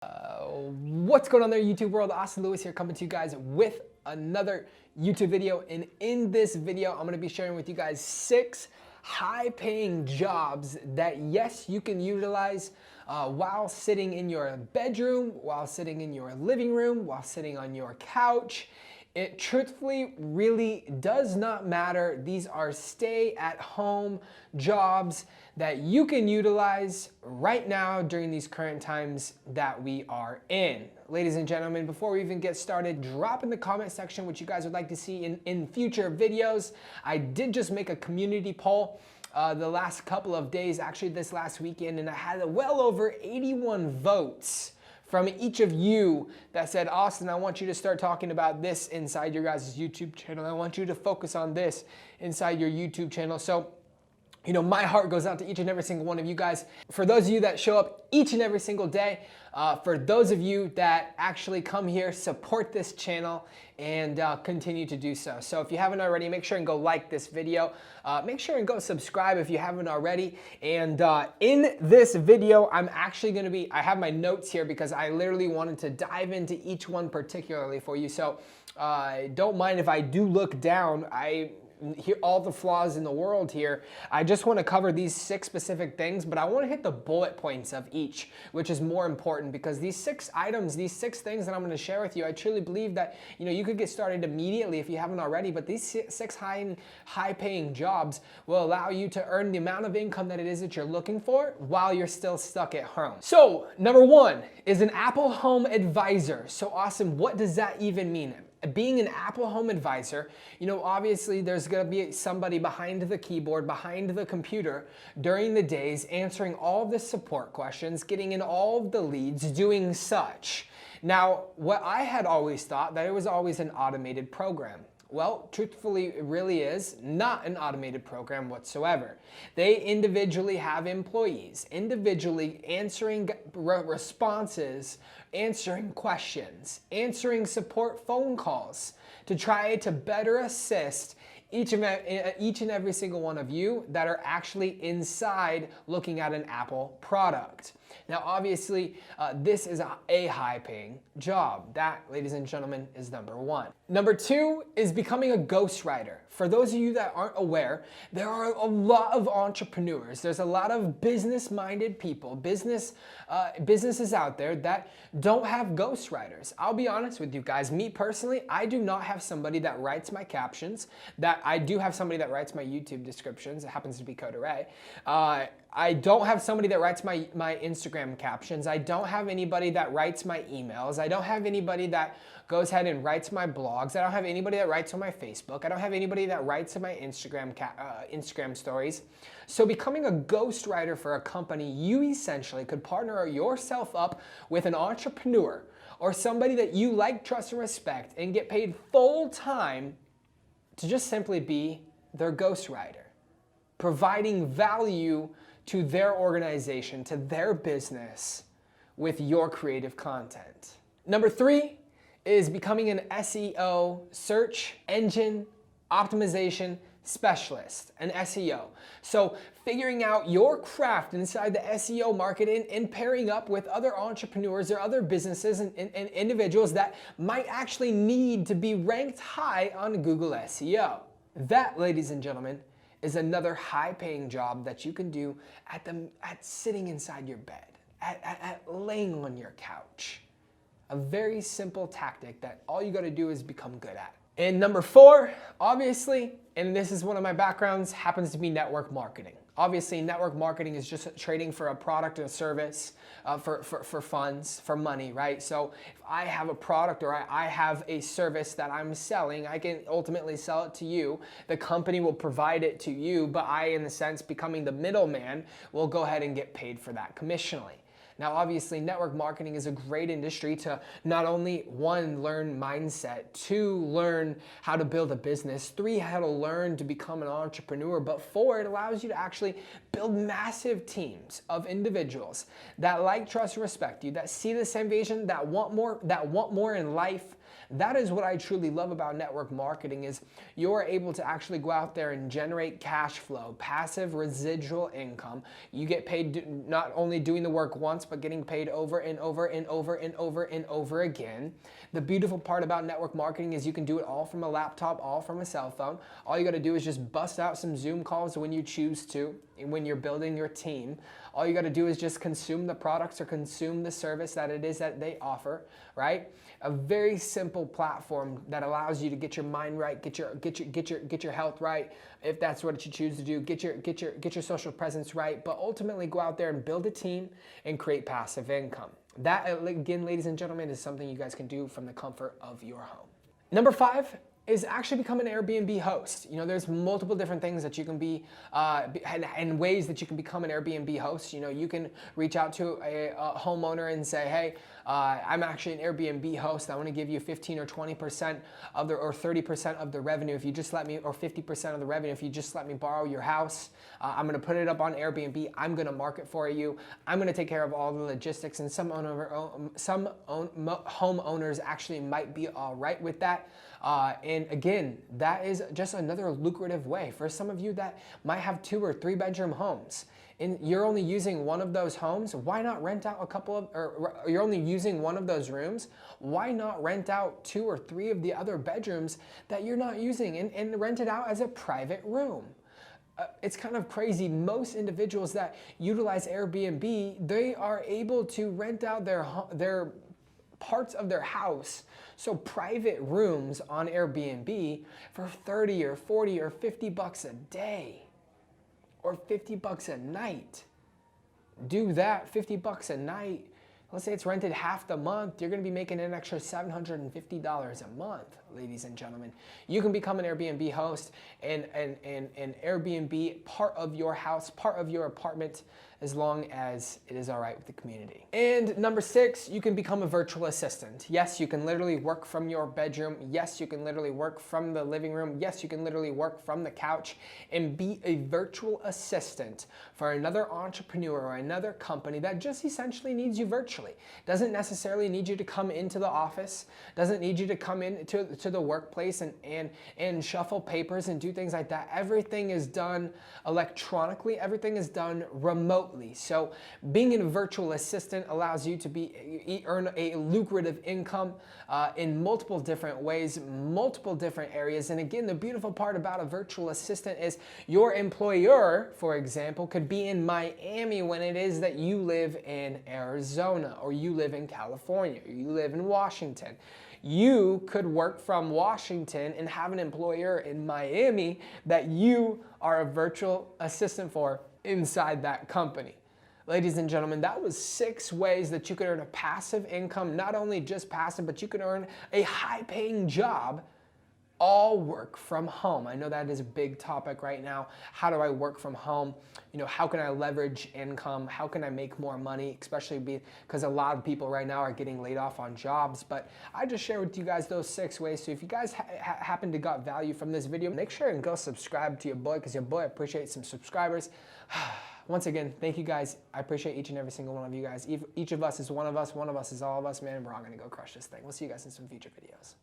What's going on there, YouTube world? Austin Lewis here, coming to you guys with another YouTube video. And in this video, I'm going to be sharing with you guys 6 high-paying jobs that, yes, you can utilize while sitting in your bedroom, while sitting in your living room, while sitting on your couch. It truthfully really does not matter. These are stay-at-home jobs that you can utilize right now during these current times that we are in. Ladies and gentlemen, before we even get started, drop in the comment section what you guys would like to see in future videos. I did just make a community poll the last couple of days, actually this last weekend, and I had well over 81 votes from each of you that said, Austin, I want you to start talking about this inside your guys' YouTube channel. I want you to focus on this inside your YouTube channel. So, you know, my heart goes out to each and every single one of you guys. For those of you that show up each and every single day, for those of you that actually come here, support this channel, and continue to do so. So if you haven't already, make sure and go like this video. Make sure and go subscribe if you haven't already. And in this video, I'm actually going to be, I have my notes here because I literally wanted to dive into each one particularly for you. So don't mind if I do look down. I hear all the flaws in the world here. I just want to cover these 6 specific things, but I want to hit the bullet points of each, which is more important, because these 6 items, these 6 things that I'm going to share with you, I truly believe that, you know, you could get started immediately if you haven't already, but these 6 high-paying jobs will allow you to earn the amount of income that it is that you're looking for while you're still stuck at home. So, number 1 is an Apple Home Advisor. So awesome. What does that even mean? Being an Apple Home Advisor, you know, obviously there's going to be somebody behind the keyboard, behind the computer during the days, answering all of the support questions, getting in all of the leads, doing such. Now, what I had always thought, that it was always an automated program. Well, truthfully, it really is not an automated program whatsoever. They individually have employees, individually answering responses, answering questions, answering support phone calls to try to better assist each and every single one of you that are actually inside looking at an Apple product. Now, obviously, this is a high-paying job. That, ladies and gentlemen, is number 1. Number 2 is becoming a ghostwriter. For those of you that aren't aware, there are a lot of entrepreneurs. There's a lot of business-minded people, businesses out there that don't have ghostwriters. I'll be honest with you guys. Me personally, I do not have somebody that writes my captions. That I do have somebody that writes my YouTube descriptions. It happens to be Coda Ray. I don't have somebody that writes my Instagram captions. I don't have anybody that writes my emails. I don't have anybody that goes ahead and writes my blogs. I don't have anybody that writes on my Facebook. I don't have anybody that writes in my Instagram stories. So becoming a ghostwriter for a company, you essentially could partner yourself up with an entrepreneur or somebody that you like, trust, and respect, and get paid full time to just simply be their ghostwriter, providing value to their organization, to their business with your creative content. Number 3 is becoming an SEO, search engine optimization specialist, an SEO. So figuring out your craft inside the SEO market and pairing up with other entrepreneurs or other businesses and individuals that might actually need to be ranked high on Google SEO. That, ladies and gentlemen, is another high-paying job that you can do at sitting inside your bed, at laying on your couch. A very simple tactic that all you got to do is become good at. And number 4, obviously, and this is one of my backgrounds, happens to be network marketing. Obviously, network marketing is just trading for a product or a service, for funds, for money, right? So if I have a product or I have a service that I'm selling, I can ultimately sell it to you. The company will provide it to you, but I, in the sense, becoming the middleman, will go ahead and get paid for that commissionally. Now, obviously, network marketing is a great industry to not only 1, learn mindset, 2, learn how to build a business, 3, how to learn to become an entrepreneur, but 4, it allows you to actually build massive teams of individuals that like, trust, and respect you, that see the same vision, that want more in life, That is what I truly love about network marketing, is you're able to actually go out there and generate cash flow, passive residual income. You get paid not only doing the work once, but getting paid over and over and over and over and over again. The beautiful part about network marketing is you can do it all from a laptop, all from a cell phone. All you got to do is just bust out some Zoom calls when you choose to, when you're building your team. All you got to do is just consume the products or consume the service that it is that they offer, right? A very simple platform that allows you to get your mind right, get your health right, if that's what you choose to do, get your social presence right, but ultimately go out there and build a team and create passive income. That, again, ladies and gentlemen, is something you guys can do from the comfort of your home. Number 5 is actually become an Airbnb host. You know, there's multiple different things that you can be, and ways that you can become an Airbnb host. You know, you can reach out to a homeowner and say, hey, I'm actually an Airbnb host. I want to give you 15 or 20% of the, or 30% of the revenue if you just let me, or 50% of the revenue if you just let me borrow your house. I'm going to put it up on Airbnb. I'm going to market for you. I'm going to take care of all the logistics. And some homeowners actually might be all right with that. And again, that is just another lucrative way. For some of you that might have 2 or 3 bedroom homes and you're only using one of those homes, why not rent out a couple of, or you're only using one of those rooms, why not rent out 2 or 3 of the other bedrooms that you're not using and rent it out as a private room? It's kind of crazy. Most individuals that utilize Airbnb, they are able to rent out their parts of their house, so private rooms on Airbnb, for 30 or 40 or 50 bucks a day or 50 bucks a night. Do that, 50 bucks a night. Let's say it's rented half the month, you're going to be making an extra $750 a month, ladies and gentlemen. You can become an Airbnb host and Airbnb part of your house, part of your apartment, as long as it is all right with the community. And number 6, you can become a virtual assistant. Yes, you can literally work from your bedroom. Yes, you can literally work from the living room. Yes, you can literally work from the couch and be a virtual assistant for another entrepreneur or another company that just essentially needs you virtually. Doesn't necessarily need you to come into the office, doesn't need you to come into the workplace and shuffle papers and do things like that. Everything is done electronically, everything is done remotely. So being a virtual assistant allows you to earn a lucrative income in multiple different ways, multiple different areas. And again, the beautiful part about a virtual assistant is your employer, for example, could be in Miami when it is that you live in Arizona, or you live in California, or you live in Washington. You could work from Washington and have an employer in Miami that you are a virtual assistant for inside that company. Ladies and gentlemen, that was 6 ways that you could earn a passive income, not only just passive, but you could earn a high-paying job, all work from home. I know that is a big topic right now. How do I work from home? You know, how can I leverage income? How can I make more money? Especially because a lot of people right now are getting laid off on jobs. But I just shared with you guys those 6 ways. So if you guys happen to got value from this video, make sure and go subscribe to your boy, because your boy appreciates some subscribers. Once again, thank you guys. I appreciate each and every single one of you guys. Each of us is one of us is all of us, man. We're all gonna go crush this thing. We'll see you guys in some future videos.